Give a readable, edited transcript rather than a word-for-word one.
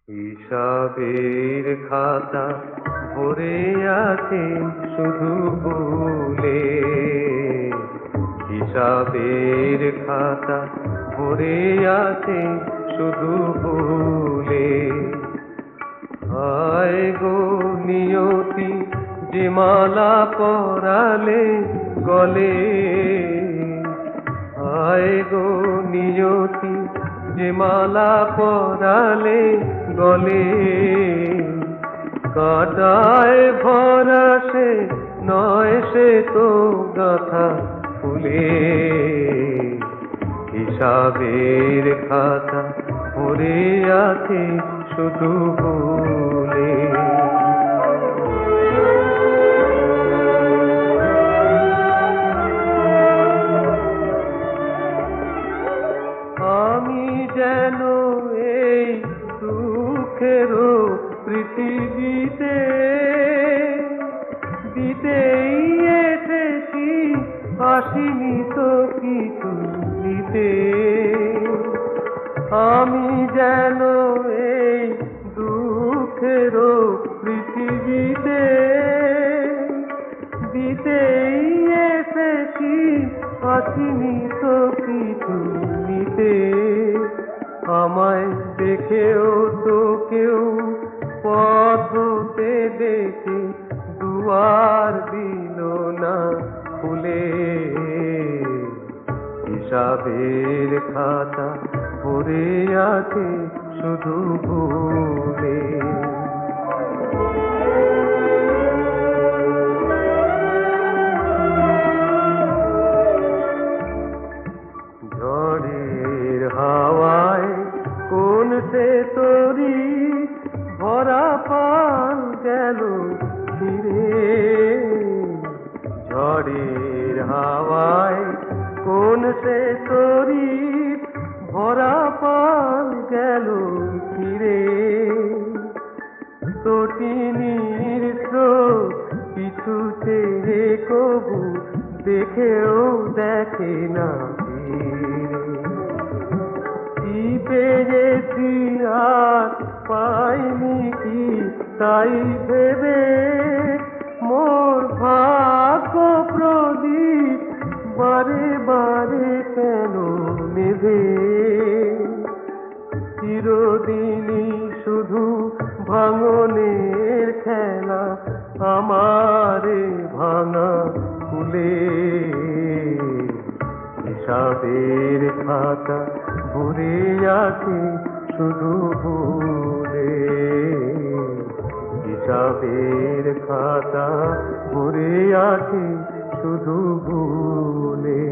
হিসাবের খাতা ভরে আছে শুধু ভুলে। হিসাবের খাতা ভরে আছে শুধু ভুলে। হায় গো নিয়তি, যে মালা পরালে গলে। হায় গো নিয়তি, যে মালা পরালে গলে। কাঁটায় ভরা সে নয়, সে তো গাঁথা ফুলে। হিসাবের খাতা ভরে আছে শুধু ভুলে। আমি যেন এই দুঃখের পৃথিবীতে দিতেই এসেছি, আসিনি তো কিছু দিতে। আমি যেন এই দুঃখের পৃথিবীতে দিতেই এসেছি, আসিনি তো কিছু নিতে। আমায় দেখেও তো কেউ পথতে দেখে দুয়ার দিল না খুলে। হিসাবের খাতা ভরে আছে শুধু ভুলে। ঝড়ের হাওয়ায় কোন সে তরি ভরা পান গেল ফিরে। ঝড়ের হাওয়ায় কোন সে তরি ভরা পান গেল ফিরে। তটিনীর স্রোত কিছুতে কবু দেখেও দেখে না ফিরে। কি পেয়েছি আর পাইনি কি, তাই ভেবে মোর ভাগ্য প্রদীপ বারে বারে কেন নেভে। চিরদিনই শুধু ভাঙনের খেলা আমারে ভাঙা কুলে। হিসাবের খাতা ভরে আছে শুধু ভুলে। হিসাবের খাতা ভরে আছে শুধু ভুলে।